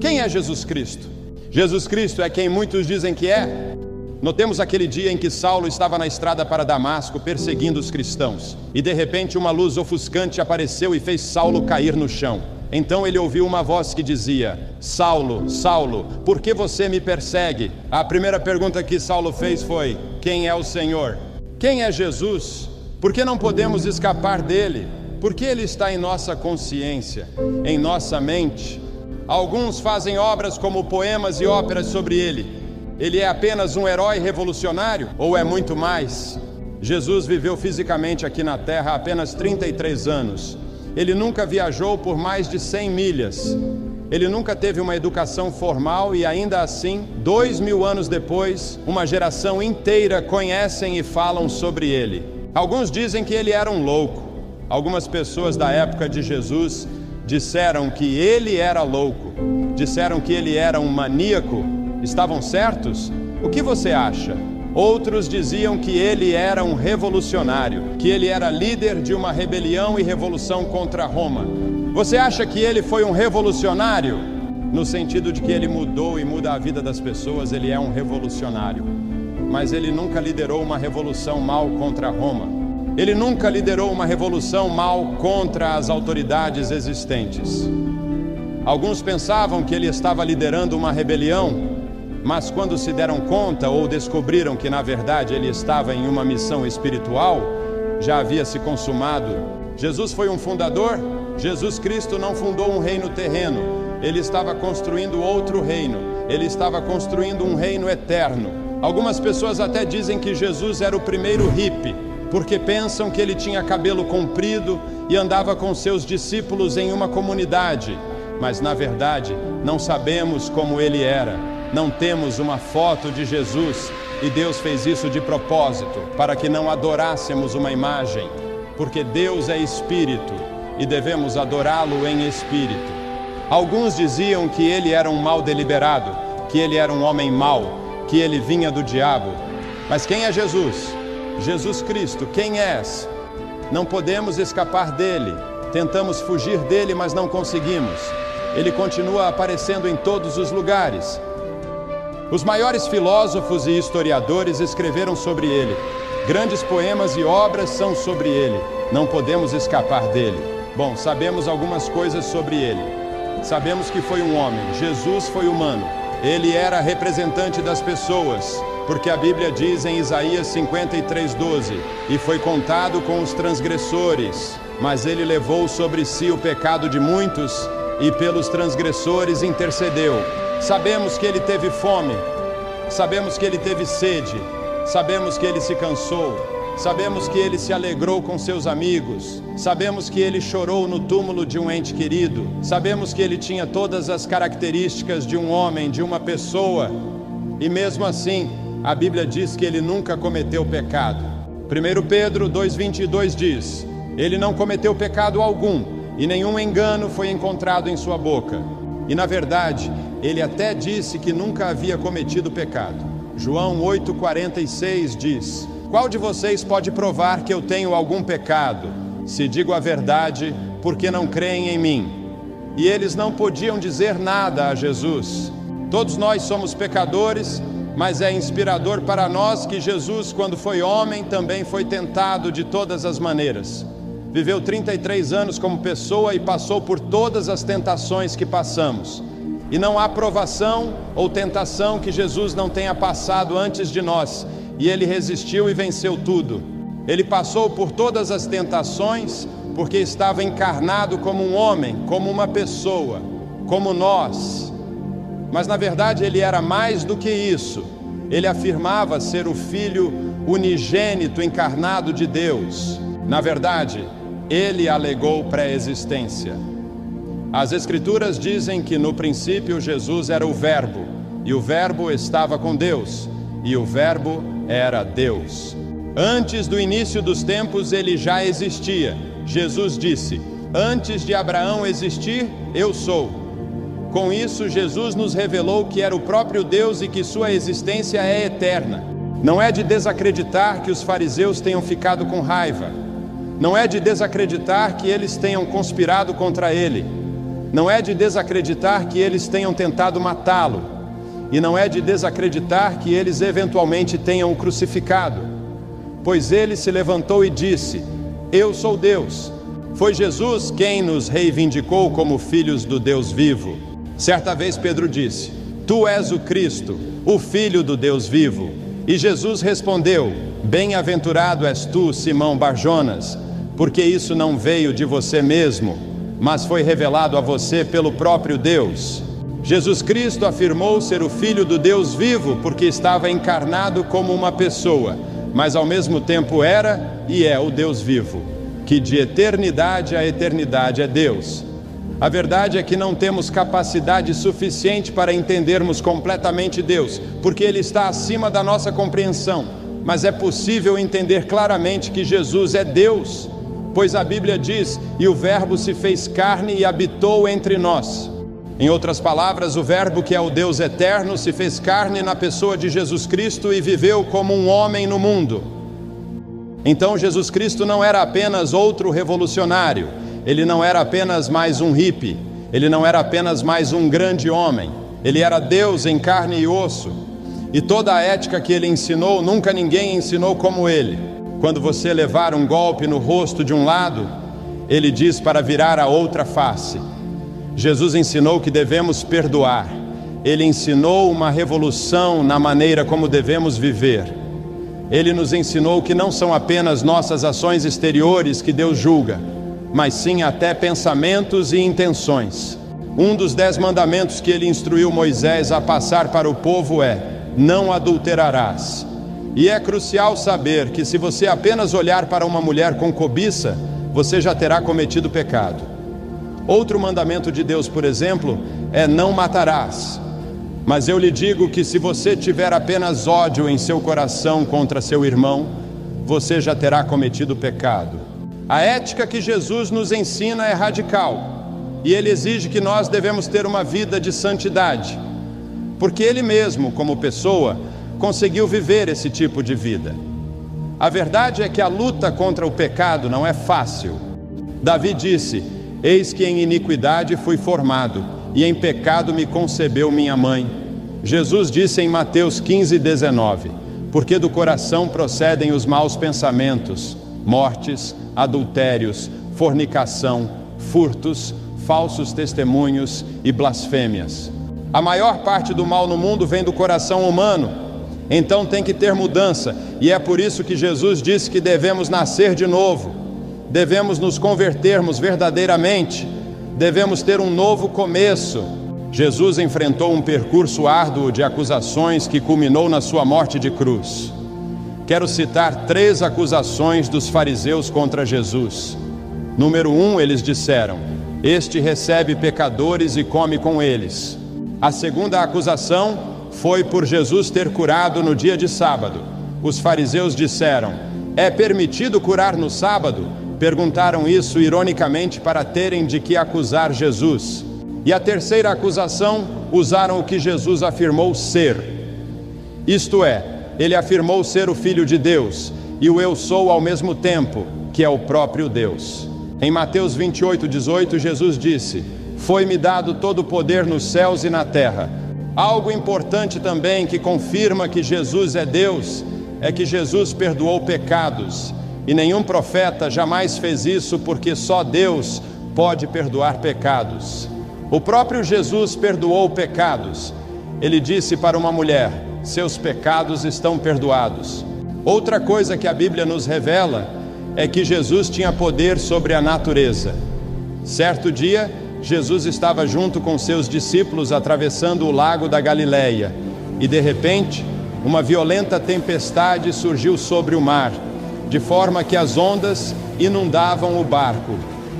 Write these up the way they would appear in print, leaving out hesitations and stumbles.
Quem é Jesus Cristo? Jesus Cristo é quem muitos dizem que é. Notemos aquele dia em que Saulo estava na estrada para Damasco perseguindo os cristãos. E de repente uma luz ofuscante apareceu e fez Saulo cair no chão. Então ele ouviu uma voz que dizia: Saulo, Saulo, por que você me persegue? A primeira pergunta que Saulo fez foi: quem é o Senhor? Quem é Jesus? Por que não podemos escapar dele? Por que ele está em nossa consciência, em nossa mente? Alguns fazem obras como poemas e óperas sobre ele. Ele é apenas um herói revolucionário ou é muito mais? Jesus viveu fisicamente aqui na Terra há apenas 33 anos. Ele nunca viajou por mais de 100 milhas. Ele nunca teve uma educação formal e ainda assim, 2000 anos depois, uma geração inteira conhecem e falam sobre ele. Alguns dizem que ele era um louco. Algumas pessoas da época de Jesus disseram que ele era louco. Disseram que ele era um maníaco. Estavam certos? O que você acha? Outros diziam que ele era um revolucionário, que ele era líder de uma rebelião e revolução contra Roma. Você acha que ele foi um revolucionário? No sentido de que ele mudou e muda a vida das pessoas, ele é um revolucionário. Mas ele nunca liderou uma revolução mal contra Roma. Ele nunca liderou uma revolução mal contra as autoridades existentes. Alguns pensavam que ele estava liderando uma rebelião, mas quando se deram conta ou descobriram que na verdade ele estava em uma missão espiritual, já havia se consumado. Jesus foi um fundador? Jesus Cristo não fundou um reino terreno. Ele estava construindo outro reino. Ele estava construindo um reino eterno. Algumas pessoas até dizem que Jesus era o primeiro hippie, porque pensam que ele tinha cabelo comprido e andava com seus discípulos em uma comunidade. Mas na verdade não sabemos como ele era. Não temos uma foto de Jesus e Deus fez isso de propósito, para que não adorássemos uma imagem, porque Deus é espírito e devemos adorá-lo em espírito. Alguns diziam que ele era um mal deliberado, que ele era um homem mau, que ele vinha do diabo. Mas quem é Jesus? Jesus Cristo, quem és? Não podemos escapar dele. Tentamos fugir dele, mas não conseguimos. Ele continua aparecendo em todos os lugares. Os maiores filósofos e historiadores escreveram sobre ele. Grandes poemas e obras são sobre ele. Não podemos escapar dele. Bom, sabemos algumas coisas sobre ele. Sabemos que foi um homem. Jesus foi humano. Ele era representante das pessoas, porque a Bíblia diz em Isaías 53:12: e foi contado com os transgressores, mas ele levou sobre si o pecado de muitos e pelos transgressores intercedeu. Sabemos que ele teve fome, sabemos que ele teve sede, sabemos que ele se cansou, sabemos que ele se alegrou com seus amigos, sabemos que ele chorou no túmulo de um ente querido, sabemos que ele tinha todas as características de um homem, de uma pessoa, e mesmo assim, a Bíblia diz que ele nunca cometeu pecado. 1 Pedro 2:22 diz: ele não cometeu pecado algum, e nenhum engano foi encontrado em sua boca. E na verdade, ele até disse que nunca havia cometido pecado. João 8:46 diz: qual de vocês pode provar que eu tenho algum pecado? Se digo a verdade, porque não creem em mim. E eles não podiam dizer nada a Jesus. Todos nós somos pecadores, mas é inspirador para nós que Jesus, quando foi homem, também foi tentado de todas as maneiras. Viveu 33 anos como pessoa e passou por todas as tentações que passamos. E não há provação ou tentação que Jesus não tenha passado antes de nós. E ele resistiu e venceu tudo. Ele passou por todas as tentações porque estava encarnado como um homem, como uma pessoa, como nós. Mas na verdade ele era mais do que isso. Ele afirmava ser o Filho unigênito encarnado de Deus. Na verdade, ele alegou pré-existência. As Escrituras dizem que no princípio Jesus era o Verbo, e o Verbo estava com Deus, e o Verbo era Deus. Antes do início dos tempos ele já existia. Jesus disse: antes de Abraão existir, eu sou. Com isso, Jesus nos revelou que era o próprio Deus e que sua existência é eterna. Não é de desacreditar que os fariseus tenham ficado com raiva. Não é de desacreditar que eles tenham conspirado contra ele. Não é de desacreditar que eles tenham tentado matá-lo, e não é de desacreditar que eles eventualmente tenham o crucificado, pois ele se levantou e disse: eu sou Deus. Foi Jesus quem nos reivindicou como filhos do Deus vivo. Certa vez Pedro disse: tu és o Cristo, o Filho do Deus vivo. E Jesus respondeu: bem-aventurado és tu, Simão Barjonas, porque isso não veio de você mesmo, mas foi revelado a você pelo próprio Deus. Jesus Cristo afirmou ser o Filho do Deus vivo porque estava encarnado como uma pessoa, mas ao mesmo tempo era e é o Deus vivo, que de eternidade a eternidade é Deus. A verdade é que não temos capacidade suficiente para entendermos completamente Deus, porque Ele está acima da nossa compreensão, mas é possível entender claramente que Jesus é Deus, pois a Bíblia diz: e o Verbo se fez carne e habitou entre nós. Em outras palavras, o Verbo, que é o Deus eterno, se fez carne na pessoa de Jesus Cristo e viveu como um homem no mundo. Então Jesus Cristo não era apenas outro revolucionário, ele não era apenas mais um hippie, ele não era apenas mais um grande homem, ele era Deus em carne e osso. E toda a ética que ele ensinou, nunca ninguém ensinou como ele. Quando você levar um golpe no rosto de um lado, ele diz para virar a outra face. Jesus ensinou que devemos perdoar. Ele ensinou uma revolução na maneira como devemos viver. Ele nos ensinou que não são apenas nossas ações exteriores que Deus julga, mas sim até pensamentos e intenções. Um dos 10 mandamentos que ele instruiu Moisés a passar para o povo é: não adulterarás. E é crucial saber que se você apenas olhar para uma mulher com cobiça, você já terá cometido pecado. Outro mandamento de Deus, por exemplo, é: não matarás. Mas eu lhe digo que se você tiver apenas ódio em seu coração contra seu irmão, você já terá cometido pecado. A ética que Jesus nos ensina é radical, e Ele exige que nós devemos ter uma vida de santidade, porque Ele mesmo, como pessoa, conseguiu viver esse tipo de vida. A verdade é que a luta contra o pecado não é fácil. Davi disse: eis que em iniquidade fui formado, e em pecado me concebeu minha mãe. Jesus disse em Mateus 15:19: porque do coração procedem os maus pensamentos, mortes, adultérios, fornicação, furtos, falsos testemunhos e blasfêmias. A maior parte do mal no mundo vem do coração humano, então tem que ter mudança, e é por isso que Jesus disse que devemos nascer de novo, devemos nos convertermos verdadeiramente, devemos ter um novo começo. Jesus enfrentou um percurso árduo de acusações que culminou na sua morte de cruz. Quero citar 3 acusações dos fariseus contra Jesus. Número 1, eles disseram: este recebe pecadores e come com eles. A segunda acusação foi por Jesus ter curado no dia de sábado. Os fariseus disseram: é permitido curar no sábado? Perguntaram isso ironicamente para terem de que acusar Jesus. E a terceira acusação, usaram o que Jesus afirmou ser. Isto é, ele afirmou ser o Filho de Deus e o eu sou ao mesmo tempo, que é o próprio Deus. Em Mateus 28:18, Jesus disse: foi-me dado todo o poder nos céus e na terra. Algo importante também que confirma que Jesus é Deus é que Jesus perdoou pecados. E nenhum profeta jamais fez isso, porque só Deus pode perdoar pecados. O próprio Jesus perdoou pecados. Ele disse para uma mulher: seus pecados estão perdoados. Outra coisa que a Bíblia nos revela é que Jesus tinha poder sobre a natureza. Certo dia, Jesus estava junto com seus discípulos atravessando o lago da Galileia, e de repente, uma violenta tempestade surgiu sobre o mar, de forma que as ondas inundavam o barco.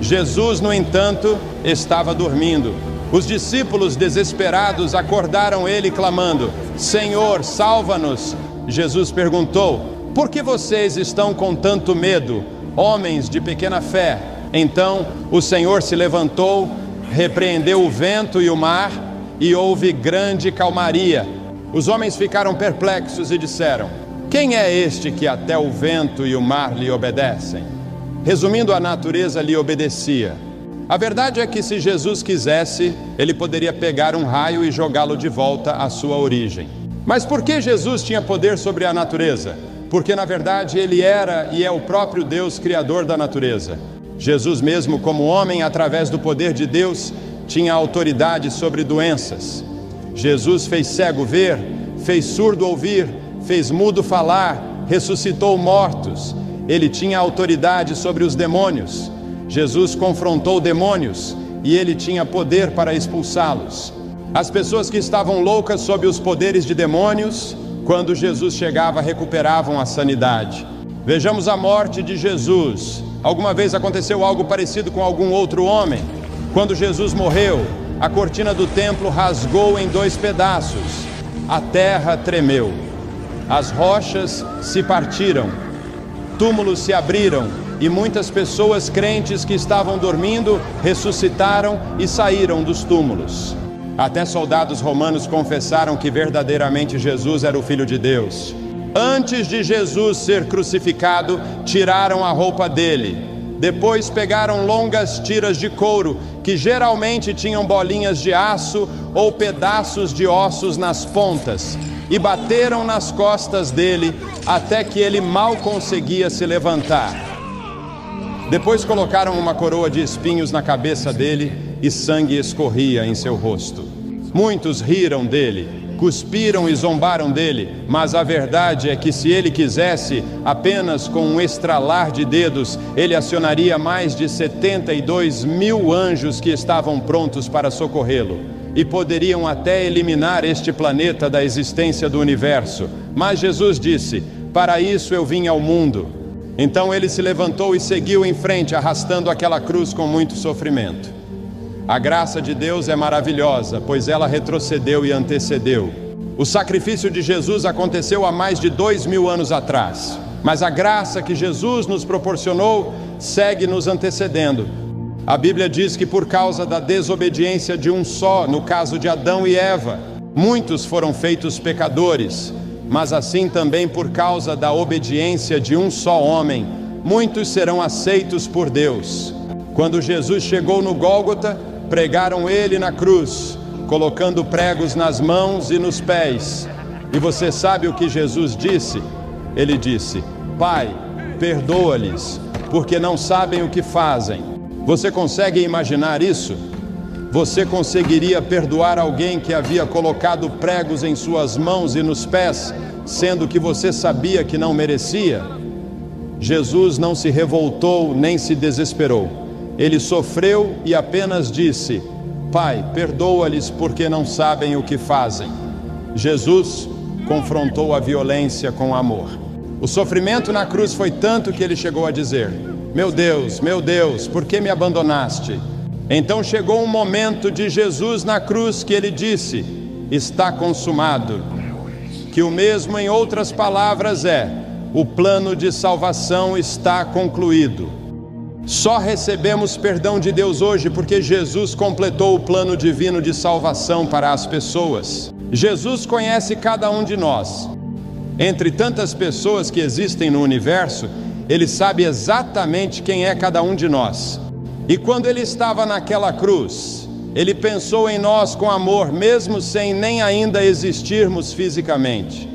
Jesus, no entanto, estava dormindo. Os discípulos, desesperados, acordaram ele clamando: Senhor, salva-nos! Jesus perguntou: por que vocês estão com tanto medo, homens de pequena fé? Então o Senhor se levantou, repreendeu o vento e o mar, e houve grande calmaria. Os homens ficaram perplexos e disseram: quem é este que até o vento e o mar lhe obedecem? Resumindo, a natureza lhe obedecia. A verdade é que se Jesus quisesse, ele poderia pegar um raio e jogá-lo de volta à sua origem. Mas por que Jesus tinha poder sobre a natureza? Porque na verdade ele era e é o próprio Deus criador da natureza. Jesus mesmo, como homem, através do poder de Deus, tinha autoridade sobre doenças. Jesus fez cego ver, fez surdo ouvir, fez mudo falar, ressuscitou mortos. Ele tinha autoridade sobre os demônios. Jesus confrontou demônios e ele tinha poder para expulsá-los. As pessoas que estavam loucas sob os poderes de demônios, quando Jesus chegava, recuperavam a sanidade. Vejamos a morte de Jesus. Alguma vez aconteceu algo parecido com algum outro homem? Quando Jesus morreu, a cortina do templo rasgou em 2 pedaços. A terra tremeu. As rochas se partiram. Túmulos se abriram e muitas pessoas crentes que estavam dormindo ressuscitaram e saíram dos túmulos. Até soldados romanos confessaram que verdadeiramente Jesus era o Filho de Deus. Antes de Jesus ser crucificado, tiraram a roupa dele. Depois pegaram longas tiras de couro, que geralmente tinham bolinhas de aço ou pedaços de ossos nas pontas, e bateram nas costas dele até que ele mal conseguia se levantar. Depois colocaram uma coroa de espinhos na cabeça dele e sangue escorria em seu rosto. Muitos riram dele, cuspiram e zombaram dele, mas a verdade é que se ele quisesse, apenas com um estralar de dedos, ele acionaria mais de 72 mil anjos que estavam prontos para socorrê-lo, e poderiam até eliminar este planeta da existência do universo. Mas Jesus disse: para isso eu vim ao mundo. Então ele se levantou e seguiu em frente, arrastando aquela cruz com muito sofrimento. A graça de Deus é maravilhosa, pois ela retrocedeu e antecedeu. O sacrifício de Jesus aconteceu há mais de 2000 anos atrás, mas a graça que Jesus nos proporcionou segue nos antecedendo. A Bíblia diz que por causa da desobediência de um só, no caso de Adão e Eva, muitos foram feitos pecadores, mas assim também por causa da obediência de um só homem, muitos serão aceitos por Deus. Quando Jesus chegou no Gólgota, pregaram ele na cruz, colocando pregos nas mãos e nos pés. E você sabe o que Jesus disse? Ele disse: Pai, perdoa-lhes, porque não sabem o que fazem. Você consegue imaginar isso? Você conseguiria perdoar alguém que havia colocado pregos em suas mãos e nos pés, sendo que você sabia que não merecia? Jesus não se revoltou nem se desesperou. Ele sofreu e apenas disse: Pai, perdoa-lhes porque não sabem o que fazem. Jesus confrontou a violência com amor. O sofrimento na cruz foi tanto que ele chegou a dizer: meu Deus, por que me abandonaste? Então chegou um momento de Jesus na cruz que ele disse: está consumado. Que o mesmo em outras palavras é: o plano de salvação está concluído. Só recebemos perdão de Deus hoje porque Jesus completou o plano divino de salvação para as pessoas. Jesus conhece cada um de nós. Entre tantas pessoas que existem no universo, Ele sabe exatamente quem é cada um de nós. E quando Ele estava naquela cruz, Ele pensou em nós com amor, mesmo sem nem ainda existirmos fisicamente.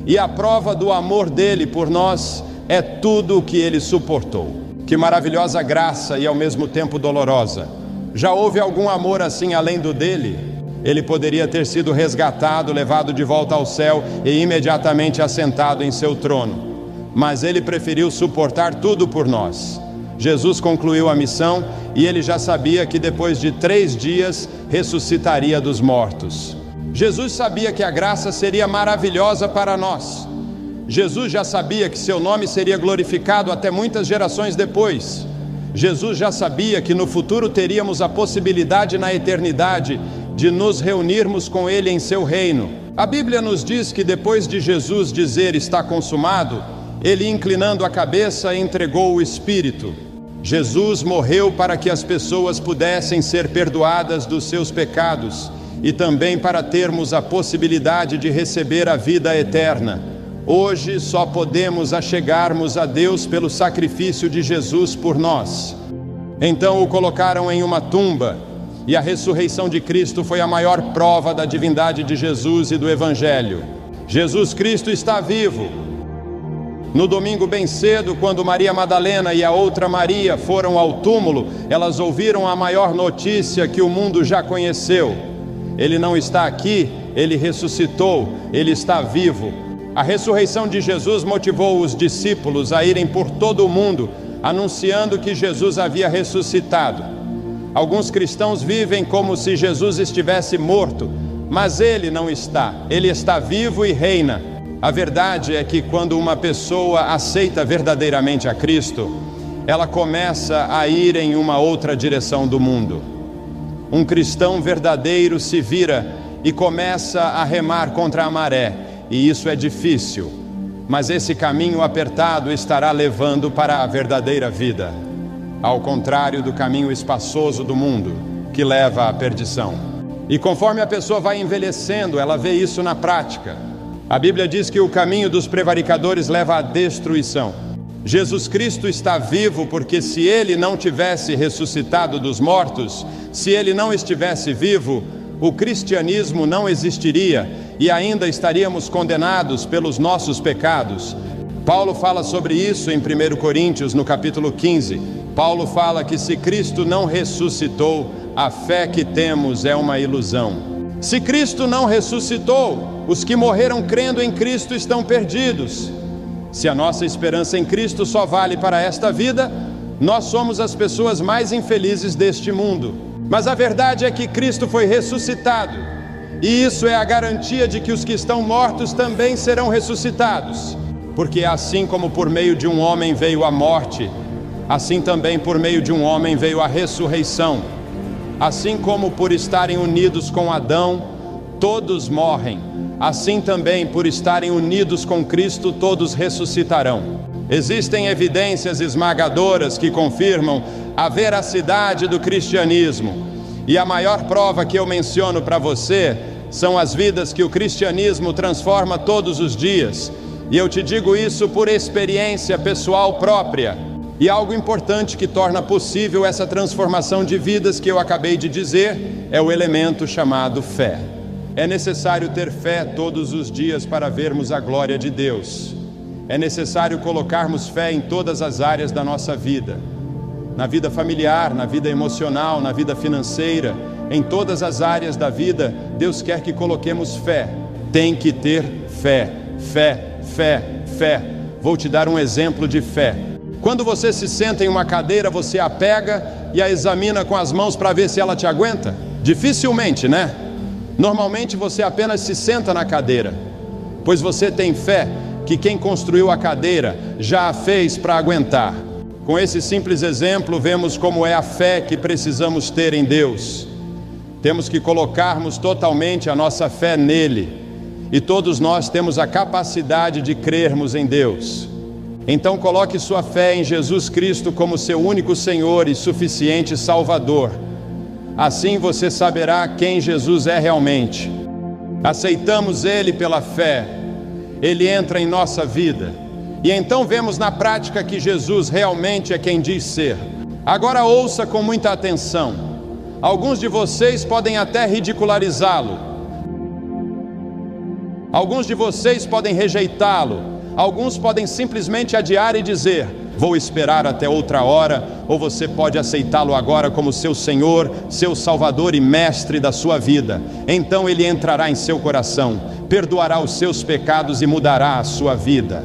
E a prova do amor dele por nós é tudo o que Ele suportou. Que maravilhosa graça e ao mesmo tempo dolorosa. Já houve algum amor assim além do dele? Ele poderia ter sido resgatado, levado de volta ao céu e imediatamente assentado em seu trono. Mas ele preferiu suportar tudo por nós. Jesus concluiu a missão e ele já sabia que depois de 3 dias ressuscitaria dos mortos. Jesus sabia que a graça seria maravilhosa para nós. Jesus já sabia que seu nome seria glorificado até muitas gerações depois. Jesus já sabia que no futuro teríamos a possibilidade na eternidade de nos reunirmos com Ele em seu reino. A Bíblia nos diz que depois de Jesus dizer está consumado, Ele, inclinando a cabeça, entregou o Espírito. Jesus morreu para que as pessoas pudessem ser perdoadas dos seus pecados e também para termos a possibilidade de receber a vida eterna. Hoje só podemos achegarmos a Deus pelo sacrifício de Jesus por nós. Então o colocaram em uma tumba, e a ressurreição de Cristo foi a maior prova da divindade de Jesus e do Evangelho. Jesus Cristo está vivo. No domingo bem cedo, quando Maria Madalena e a outra Maria foram ao túmulo, elas ouviram a maior notícia que o mundo já conheceu. Ele não está aqui, ele ressuscitou, ele está vivo. A ressurreição de Jesus motivou os discípulos a irem por todo o mundo, anunciando que Jesus havia ressuscitado. Alguns cristãos vivem como se Jesus estivesse morto, mas ele não está, ele está vivo e reina. A verdade é que quando uma pessoa aceita verdadeiramente a Cristo, ela começa a ir em uma outra direção do mundo. Um cristão verdadeiro se vira e começa a remar contra a maré, e isso é difícil, mas esse caminho apertado estará levando para a verdadeira vida, ao contrário do caminho espaçoso do mundo, que leva à perdição. E conforme a pessoa vai envelhecendo, ela vê isso na prática. A Bíblia diz que o caminho dos prevaricadores leva à destruição. Jesus Cristo está vivo porque se Ele não tivesse ressuscitado dos mortos, se Ele não estivesse vivo, o cristianismo não existiria e ainda estaríamos condenados pelos nossos pecados. Paulo fala sobre isso em 1 Coríntios, no capítulo 15. Paulo fala que se Cristo não ressuscitou, a fé que temos é uma ilusão. Se Cristo não ressuscitou, os que morreram crendo em Cristo estão perdidos. Se a nossa esperança em Cristo só vale para esta vida, nós somos as pessoas mais infelizes deste mundo. Mas a verdade é que Cristo foi ressuscitado, e isso é a garantia de que os que estão mortos também serão ressuscitados. Porque assim como por meio de um homem veio a morte, assim também por meio de um homem veio a ressurreição. Assim como por estarem unidos com Adão, todos morrem, assim também por estarem unidos com Cristo, todos ressuscitarão. Existem evidências esmagadoras que confirmam a veracidade do cristianismo. E a maior prova que eu menciono para você são as vidas que o cristianismo transforma todos os dias. E eu te digo isso por experiência pessoal própria. E algo importante que torna possível essa transformação de vidas que eu acabei de dizer é o elemento chamado fé. É necessário ter fé todos os dias para vermos a glória de Deus. É necessário colocarmos fé em todas as áreas da nossa vida. Na vida familiar, na vida emocional, na vida financeira, em todas as áreas da vida, Deus quer que coloquemos fé. Tem que ter fé, fé, fé, fé. Vou te dar um exemplo de fé. Quando você se senta em uma cadeira, você a pega e a examina com as mãos para ver se ela te aguenta? Dificilmente, né? Normalmente você apenas se senta na cadeira, pois você tem fé que quem construiu a cadeira já a fez para aguentar. Com esse simples exemplo, vemos como é a fé que precisamos ter em Deus. Temos que colocarmos totalmente a nossa fé nele, e todos nós temos a capacidade de crermos em Deus. Então coloque sua fé em Jesus Cristo como seu único Senhor e suficiente Salvador. Assim você saberá quem Jesus é realmente. Aceitamos Ele pela fé, Ele entra em nossa vida, e então vemos na prática que Jesus realmente é quem diz ser. Agora ouça com muita atenção. Alguns de vocês podem até ridicularizá-lo. Alguns de vocês podem rejeitá-lo. Alguns podem simplesmente adiar e dizer: vou esperar até outra hora, ou você pode aceitá-lo agora como seu Senhor, seu Salvador e Mestre da sua vida. Então Ele entrará em seu coração, perdoará os seus pecados e mudará a sua vida.